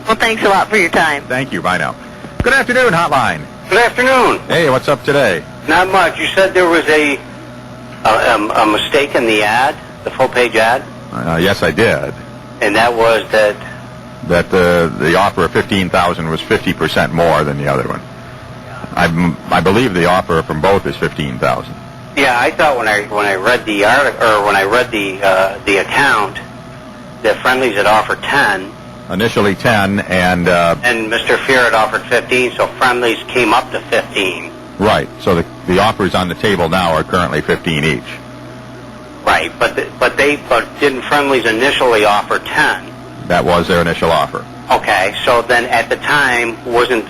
Well, thanks a lot for your time. Thank you. Bye now. Good afternoon, Hotline. Good afternoon. Hey, what's up today? Not much. You said there was a mistake in the ad, the full-page ad? Yes, I did. And that was that the offer of $15,000 was 50% more than the other one. I believe the offer from both is $15,000. Yeah, I thought when I read the article, or when I read the account, that Friendly's had offered 10. Initially 10, and Mr. Fear had offered 15, so Friendly's came up to 15. Right. So the offers on the table now are currently 15 each. Right, but didn't Friendly's initially offer 10? That was their initial offer. Okay, so then at the time, wasn't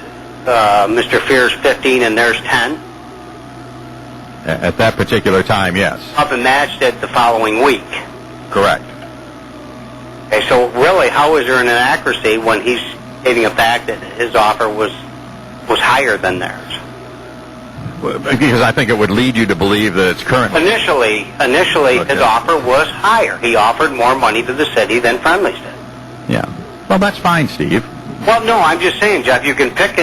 Mr. Fear's 15 and theirs 10? At that particular time, yes. Up and matched it the following week. Correct. Okay, so really, how is there an inaccuracy when he's stating a fact that his offer was higher than theirs? Because I think it would lead you to believe that it's currently... Initially, okay. His offer was higher. He offered more money to the city than Friendly's did. Yeah. Well, that's fine, Steve. Well, no, I'm just saying, Jeff, you can pick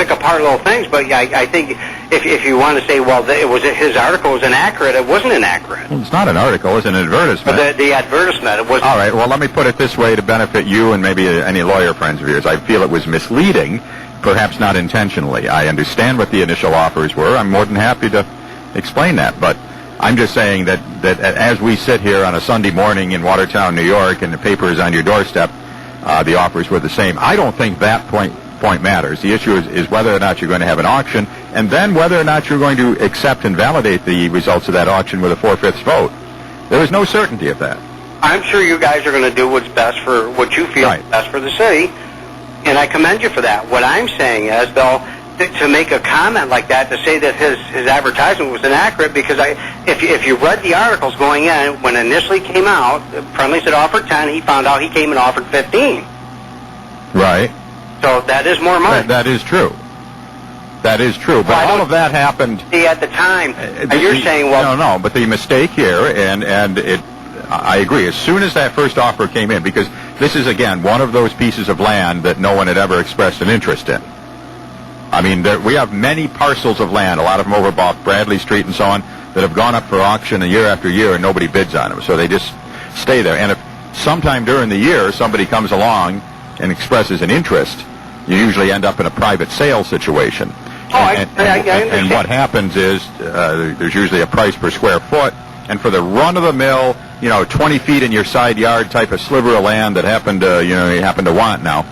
apart little things, but I think if you want to say, well, his article was inaccurate, it wasn't inaccurate. Well, it's not an article, it's an advertisement. But the advertisement, it was... All right, well, let me put it this way to benefit you and maybe any lawyer friends of yours. I feel it was misleading, perhaps not intentionally. I understand what the initial offers were. I'm more than happy to explain that, but I'm just saying that as we sit here on a Sunday morning in Watertown, New York, and the paper is on your doorstep, the offers were the same. I don't think that point matters. The issue is whether or not you're going to have an auction, and then whether or not you're going to accept and validate the results of that auction with a 4/5 vote. There is no certainty of that. I'm sure you guys are going to do what's best for what you feel is best for the city, and I commend you for that. What I'm saying is, though, to make a comment like that, to say that his advertisement was inaccurate, because if you read the articles going in, when it initially came out, Friendly's had offered 10, he found out he came and offered 15. Right. So that is more money. That is true. That is true. But all of that happened... See, at the time, you're saying, well... No, but the mistake here, and I agree, as soon as that first offer came in, because this is, again, one of those pieces of land that no one had ever expressed an interest in. I mean, we have many parcels of land, a lot of them over Bradley Street and so on, that have gone up for auction year after year and nobody bids on them. So they just stay there. And if sometime during the year somebody comes along and expresses an interest, you usually end up in a private sale situation. And what happens is there's usually a price per square foot. And for the run-of-the-mill, 20 feet in your side yard type of sliver of land that you happen to want now,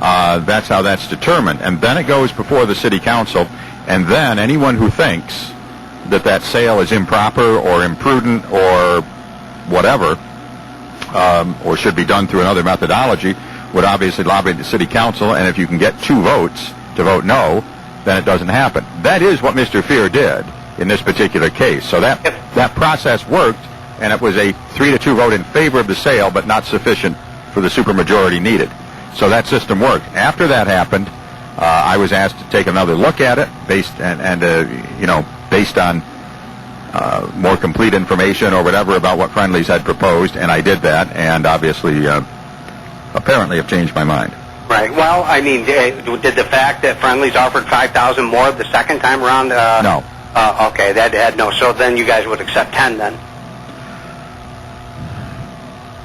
that's how that's determined. And then it goes before the city council, and then anyone who thinks that sale is improper or imprudent or whatever, or should be done through another methodology, would obviously lobby the city council, and if you can get 2 votes to vote no, then it doesn't happen. That is what Mr. Fear did in this particular case. So that process worked, and it was a 3-2 vote in favor of the sale, but not sufficient for the supermajority needed. So that system worked. After that happened, I was asked to take another look at it, based on more complete information or whatever about what Friendly's had proposed, and I did that, and obviously, apparently, have changed my mind. Right. Well, I mean, did the fact that Friendly's offered $5,000 more the second time around? No. Okay, that had no. So then you guys would accept 10 then?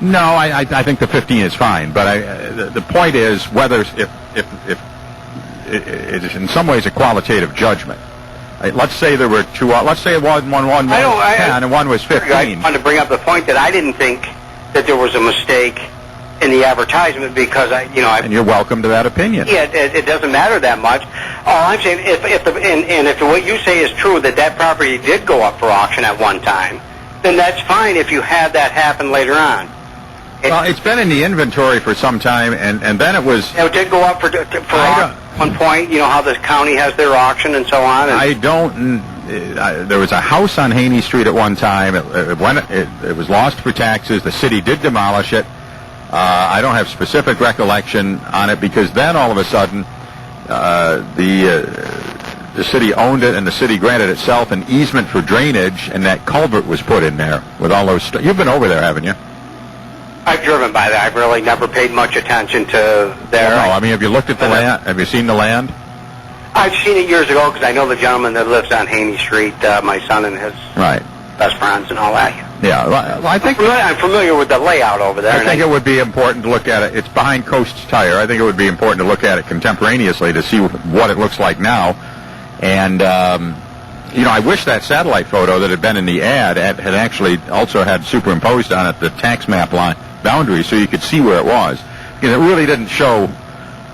No, I think the 15 is fine, but the point is whether if it is in some ways a qualitative judgment. Let's say there were 2. Let's say one was 10 and one was 15. I want to bring up the point that I didn't think that there was a mistake in the advertisement, because and you're welcome to that opinion. Yeah, it doesn't matter that much. All I'm saying, if what you say is true, that property did go up for auction at one time, then that's fine if you have that happen later on. Well, it's been in the inventory for some time, and then it was... It did go up for one point, how the county has their auction and so on. There was a house on Haney Street at one time. It was lost for taxes. The city did demolish it. I don't have specific recollection on it, because then all of a sudden the city owned it, and the city granted itself an easement for drainage, and that culvert was put in there with all those... You've been over there, haven't you? I've driven by there. I've really never paid much attention to there. Well, no, I mean, have you looked at the land? Have you seen the land? I've seen it years ago because I know the gentleman that lives on Haney Street, my son and his best friends and all that. Yeah, well, I think I'm familiar with the layout over there. I think it would be important to look at it. It's behind Coast's Tire. I think it would be important to look at it contemporaneously to see what it looks like now. And, I wish that satellite photo that had been in the ad had actually also had superimposed on it the tax map line boundary so you could see where it was. Because it really didn't show,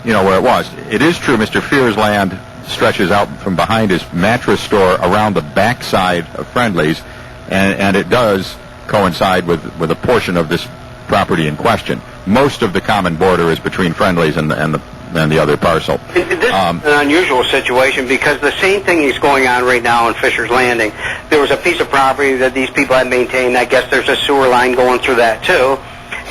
where it was. It is true Mr. Fear's land stretches out from behind his mattress store around the backside of Friendly's, and it does coincide with a portion of this property in question. Most of the common border is between Friendly's and the other parcel. This is an unusual situation because the same thing is going on right now in Fisher's Landing. There was a piece of property that these people had maintained. I guess there's a sewer line going through that too.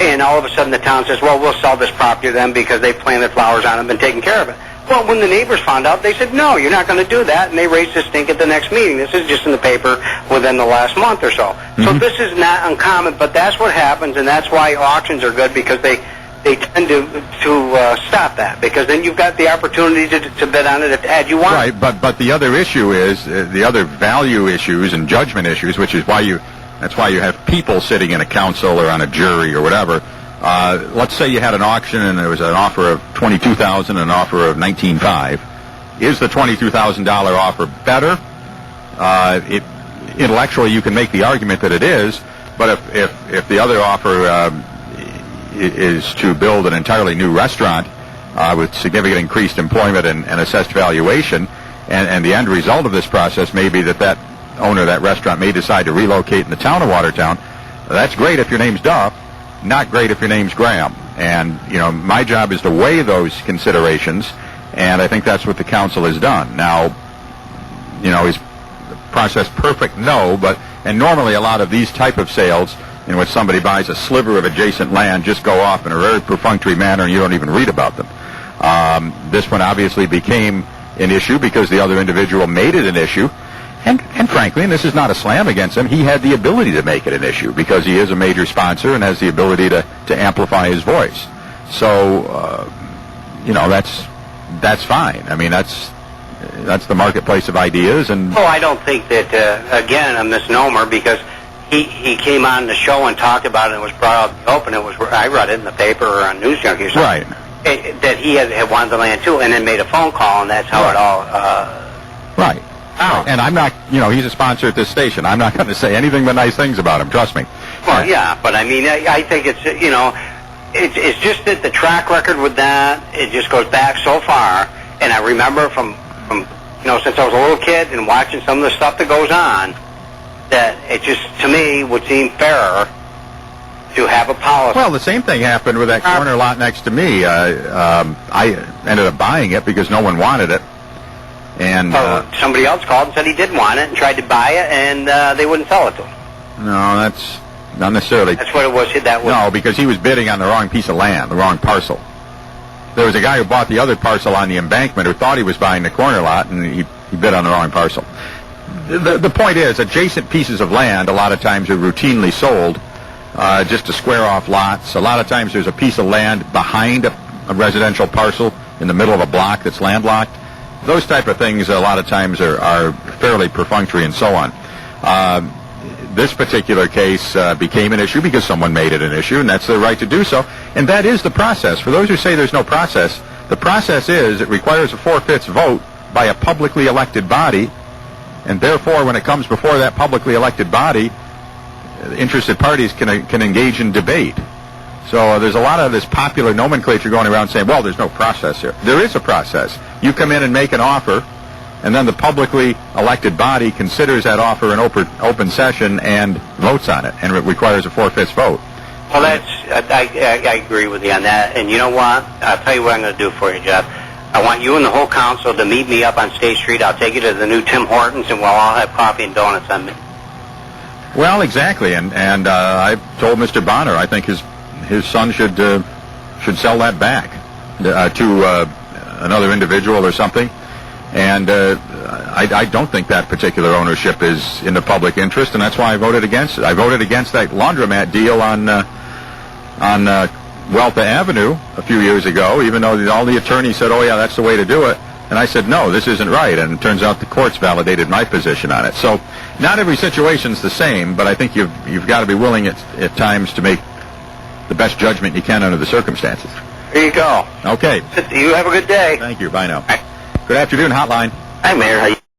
And all of a sudden the town says, well, we'll sell this property to them because they planted flowers on it and taken care of it. Well, when the neighbors found out, they said, no, you're not going to do that, and they raised this stink at the next meeting. This is just in the paper within the last month or so. Mm-hmm. So this is not uncommon, but that's what happens, and that's why auctions are good, because they tend to stop that, because then you've got the opportunity to bid on it had you want. Right, but the other issue is, the other value issues and judgment issues, which is that's why you have people sitting in a council or on a jury or whatever. Let's say you had an auction and there was an offer of $22,000 and an offer of $19,500. Is the $22,000 offer better? Intellectually, you can make the argument that it is, but if the other offer is to build an entirely new restaurant with significant increased employment and assessed valuation, and the end result of this process may be that owner of that restaurant may decide to relocate in the town of Watertown, that's great if your name's Duff. Not great if your name's Graham. And, my job is to weigh those considerations, and I think that's what the council has done. Now, is the process perfect? No, and normally a lot of these type of sales in which somebody buys a sliver of adjacent land just go off in a very perfunctory manner and you don't even read about them. This one obviously became an issue because the other individual made it an issue. And frankly, and this is not a slam against him, he had the ability to make it an issue because he is a major sponsor and has the ability to amplify his voice. So, that's fine. I mean, that's the marketplace of ideas. And well, I don't think that, again, a misnomer, because he came on the show and talked about it and it was brought out in the open. I read it in the paper or on News Junkie or something. Right. That he had wanted the land too and then made a phone call, and that's how it all... Right. Oh. And I'm not, he's a sponsor at this station. I'm not going to say anything but nice things about him, trust me. Well, yeah, but I mean, I think it's, it's just that the track record with that, it just goes back so far. And I remember from since I was a little kid and watching some of the stuff that goes on, that it just, to me, would seem fairer to have a policy. Well, the same thing happened with that corner lot next to me. I ended up buying it because no one wanted it. And somebody else called and said he did want it and tried to buy it, and they wouldn't sell it to him. No, that's not necessarily. That's what it was. No, because he was bidding on the wrong piece of land, the wrong parcel. There was a guy who bought the other parcel on the embankment who thought he was buying the corner lot, and he bid on the wrong parcel. The point is, adjacent pieces of land a lot of times are routinely sold just to square off lots. A lot of times there's a piece of land behind a residential parcel in the middle of a block that's landlocked. Those type of things a lot of times are fairly perfunctory and so on. This particular case became an issue because someone made it an issue, and that's their right to do so. And that is the process. For those who say there's no process, the process is it requires a 4/5 vote by a publicly elected body, and therefore when it comes before that publicly elected body, interested parties can engage in debate. So there's a lot of this popular nomenclature going around saying, well, there's no process here. There is a process. You come in and make an offer, and then the publicly elected body considers that offer an open session and votes on it, and it requires a 4/5 vote. Well, I agree with you on that. And you know what? I'll tell you what I'm going to do for you, Jeff. I want you and the whole council to meet me up on State Street. I'll take you to the new Tim Hortons, and we'll all have coffee and donuts on me. Well, exactly. And I told Mr. Bonner I think his son should sell that back to another individual or something. And I don't think that particular ownership is in the public interest, and that's why I voted against it. I voted against that laundromat deal on on Welta Avenue a few years ago, even though all the attorneys said, oh, yeah, that's the way to do it. And I said, no, this isn't right. And it turns out the courts validated my position on it. So not every situation's the same, but I think you've got to be willing at times to make the best judgment you can under the circumstances. There you go. Okay. You have a good day. Thank you. Bye now. Good afternoon, Hotline. Hi, Mayor. How you